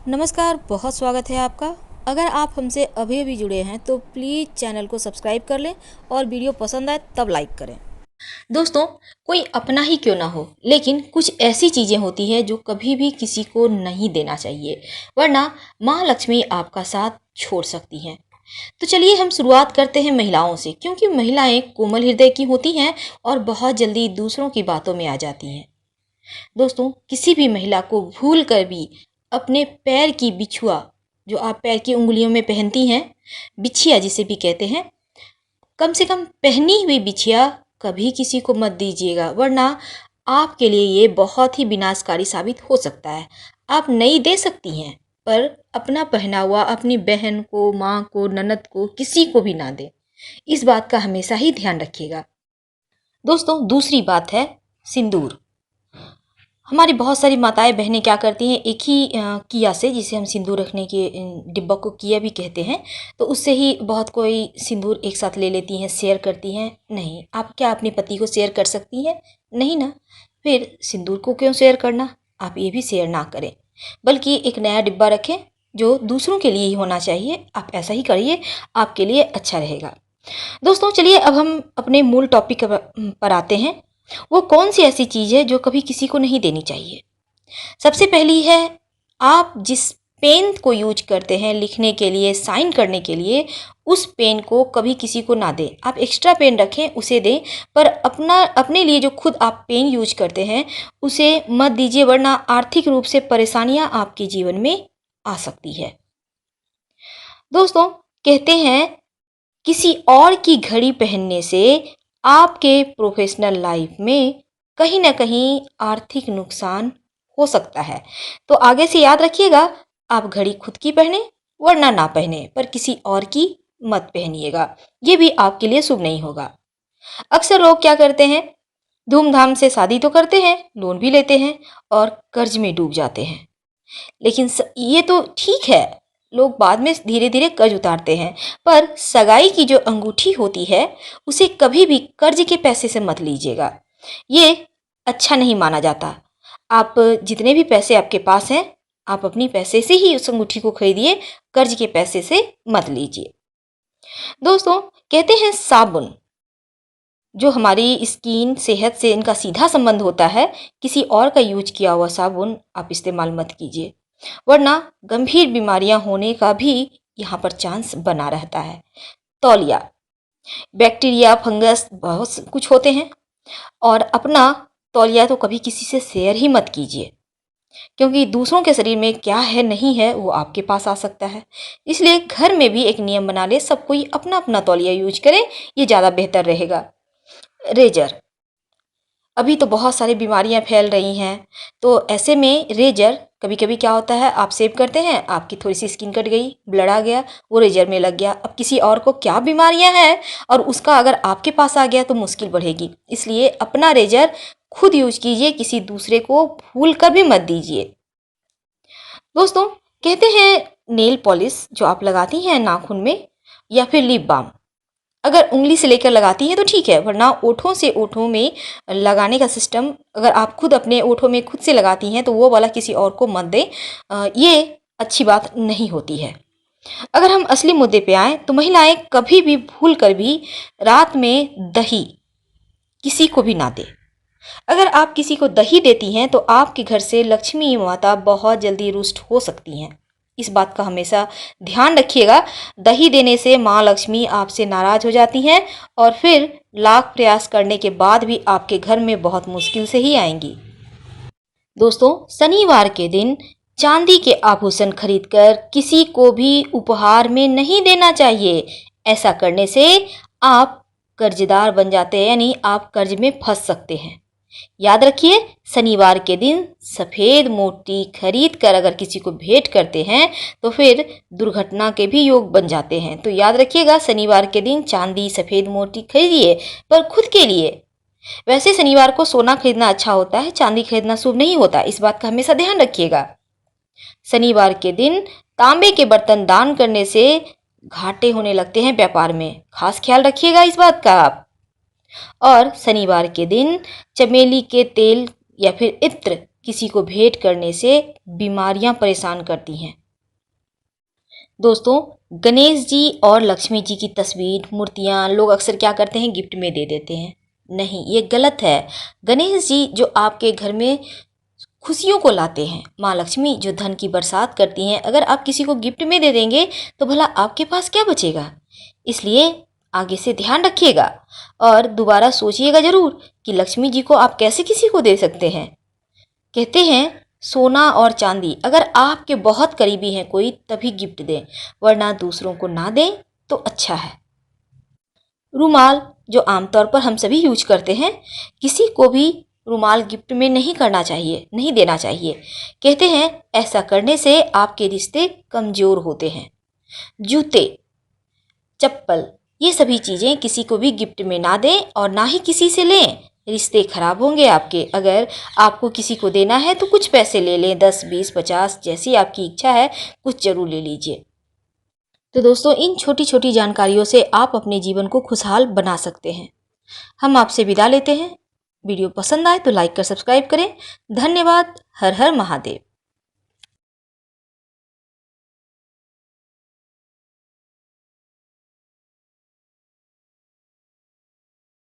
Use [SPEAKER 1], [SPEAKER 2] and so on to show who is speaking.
[SPEAKER 1] नमस्कार, बहुत स्वागत है आपका। अगर आप हमसे अभी अभी जुड़े हैं तो प्लीज़ चैनल को सब्सक्राइब कर लें और वीडियो पसंद आए तब लाइक करें। दोस्तों, कोई अपना ही क्यों ना हो, लेकिन कुछ ऐसी चीज़ें होती हैं जो कभी भी किसी को नहीं देना चाहिए, वरना माँ लक्ष्मी आपका साथ छोड़ सकती हैं। तो चलिए हम शुरुआत करते हैं महिलाओं से, क्योंकि महिलाएं कोमल हृदय की होती हैं और बहुत जल्दी दूसरों की बातों में आ जाती हैं। दोस्तों, किसी भी महिला को भूल कर भी अपने पैर की बिछुआ, जो आप पैर की उंगलियों में पहनती हैं, बिछिया जिसे भी कहते हैं, कम से कम पहनी हुई बिछिया कभी किसी को मत दीजिएगा, वरना आपके लिए ये बहुत ही विनाशकारी साबित हो सकता है। आप नई दे सकती हैं, पर अपना पहना हुआ अपनी बहन को, माँ को, ननद को, किसी को भी ना दें। इस बात का हमेशा ही ध्यान रखिएगा। दोस्तों, दूसरी बात है सिंदूर। हमारी बहुत सारी माताएं बहनें क्या करती हैं, एक ही किया से, जिसे हम सिंदूर रखने के डिब्बा को किया भी कहते हैं, तो उससे ही बहुत कोई सिंदूर एक साथ ले लेती हैं, शेयर करती हैं। नहीं, आप क्या अपने पति को शेयर कर सकती हैं? नहीं ना। फिर सिंदूर को क्यों शेयर करना? आप ये भी शेयर ना करें, बल्कि एक नया डिब्बा रखें जो दूसरों के लिए ही होना चाहिए। आप ऐसा ही करिए, आपके लिए अच्छा रहेगा। दोस्तों, चलिए अब हम अपने मूल टॉपिक पर आते हैं। वो कौन सी ऐसी चीज़ है जो कभी किसी को नहीं देनी चाहिए? सबसे पहली है, आप जिस पेन को यूज करते हैं लिखने के लिए, साइन करने के लिए, उस पेन को कभी किसी को ना दें। आप एक्स्ट्रा पेन रखें, उसे दें, पर अपने लिए जो खुद आप पेन यूज करते हैं उसे मत दीजिए, वरना आर्थिक रूप से परेशानियां आपके जीवन में आ सकती है। दोस्तों, कहते हैं किसी और की घड़ी पहनने से आपके प्रोफेशनल लाइफ में कहीं ना कहीं आर्थिक नुकसान हो सकता है। तो आगे से याद रखिएगा, आप घड़ी खुद की पहने वरना ना पहने, पर किसी और की मत पहनिएगा। ये भी आपके लिए शुभ नहीं होगा। अक्सर लोग क्या करते हैं, धूमधाम से शादी तो करते हैं, लोन भी लेते हैं और कर्ज में डूब जाते हैं। लेकिन ये तो ठीक है, लोग बाद में धीरे धीरे कर्ज उतारते हैं, पर सगाई की जो अंगूठी होती है उसे कभी भी कर्ज के पैसे से मत लीजिएगा। ये अच्छा नहीं माना जाता। आप जितने भी पैसे आपके पास हैं, आप अपनी पैसे से ही उस अंगूठी को खरीदिए, कर्ज के पैसे से मत लीजिए। दोस्तों, कहते हैं साबुन, जो हमारी स्किन सेहत से इनका सीधा संबंध होता है, किसी और का यूज किया हुआ साबुन आप इस्तेमाल मत कीजिए, वरना गंभीर बीमारियां होने का भी यहाँ पर चांस बना रहता है। तौलिया, बैक्टीरिया, फंगस, बहुत कुछ होते हैं, और अपना तौलिया तो कभी किसी से शेयर ही मत कीजिए, क्योंकि दूसरों के शरीर में क्या है नहीं है वो आपके पास आ सकता है। इसलिए घर में भी एक नियम बना ले, सब कोई अपना अपना तौलिया यूज करें, ये ज़्यादा बेहतर रहेगा। रेजर, अभी तो बहुत सारी बीमारियां फैल रही हैं, तो ऐसे में रेजर, कभी कभी क्या होता है, आप सेव करते हैं, आपकी थोड़ी सी स्किन कट गई, ब्लड आ गया, वो रेजर में लग गया। अब किसी और को क्या बीमारियां हैं और उसका अगर आपके पास आ गया तो मुश्किल बढ़ेगी। इसलिए अपना रेजर खुद यूज कीजिए, किसी दूसरे को भूल कर भी मत दीजिए। दोस्तों, कहते हैं नेल पॉलिश जो आप लगाती हैं नाखून में, या फिर लिप बाम, अगर उंगली से लेकर लगाती हैं तो ठीक है, वरना ओठों से ओठों में लगाने का सिस्टम, अगर आप खुद अपने ओठों में खुद से लगाती हैं तो वो वाला किसी और को मत दें। ये अच्छी बात नहीं होती है। अगर हम असली मुद्दे पे आए तो महिलाएं कभी भी भूल कर भी रात में दही किसी को भी ना दें। अगर आप किसी को दही देती हैं तो आपके घर से लक्ष्मी माता बहुत जल्दी रुष्ट हो सकती हैं। इस बात का हमेशा ध्यान रखिएगा। दही देने से माँ लक्ष्मी आपसे नाराज हो जाती हैं और फिर लाख प्रयास करने के बाद भी आपके घर में बहुत मुश्किल से ही आएंगी। दोस्तों, शनिवार के दिन चांदी के आभूषण खरीदकर किसी को भी उपहार में नहीं देना चाहिए। ऐसा करने से आप कर्जदार बन जाते हैं, यानी आप कर्ज में फंस सकते हैं। याद रखिए, शनिवार के दिन सफ़ेद मोती खरीद कर अगर किसी को भेंट करते हैं तो फिर दुर्घटना के भी योग बन जाते हैं। तो याद रखिएगा, शनिवार के दिन चांदी सफ़ेद मोती खरीदिए, पर खुद के लिए। वैसे शनिवार को सोना खरीदना अच्छा होता है, चांदी खरीदना शुभ नहीं होता, इस बात का हमेशा ध्यान रखिएगा। शनिवार के दिन तांबे के बर्तन दान करने से घाटे होने लगते हैं व्यापार में, खास ख्याल रखिएगा इस बात का आप। और शनिवार के दिन चमेली के तेल या फिर इत्र किसी को भेंट करने से बीमारियां परेशान करती हैं। दोस्तों, गणेश जी और लक्ष्मी जी की तस्वीर, मूर्तियां लोग अक्सर क्या करते हैं, गिफ्ट में दे देते हैं। नहीं, ये गलत है। गणेश जी जो आपके घर में खुशियों को लाते हैं, माँ लक्ष्मी जो धन की बरसात करती हैं, अगर आप किसी को गिफ्ट में दे देंगे तो भला आपके पास क्या बचेगा। इसलिए आगे से ध्यान रखिएगा और दोबारा सोचिएगा जरूर कि लक्ष्मी जी को आप कैसे किसी को दे सकते हैं। कहते हैं सोना और चांदी अगर आपके बहुत करीबी हैं कोई तभी गिफ्ट दें, वरना दूसरों को ना दें तो अच्छा है। रुमाल जो आमतौर पर हम सभी यूज करते हैं, किसी को भी रुमाल गिफ्ट में नहीं करना चाहिए, नहीं देना चाहिए। कहते हैं ऐसा करने से आपके रिश्ते कमजोर होते हैं। जूते, चप्पल, ये सभी चीज़ें किसी को भी गिफ्ट में ना दें और ना ही किसी से लें, रिश्ते खराब होंगे आपके। अगर आपको किसी को देना है तो कुछ पैसे ले लें, 10, 20, 50 जैसी आपकी इच्छा है, कुछ जरूर ले लीजिए। तो दोस्तों, इन छोटी छोटी जानकारियों से आप अपने जीवन को खुशहाल बना सकते हैं। हम आपसे विदा लेते हैं। वीडियो पसंद आए तो लाइक कर सब्सक्राइब करें। धन्यवाद। हर हर महादेव।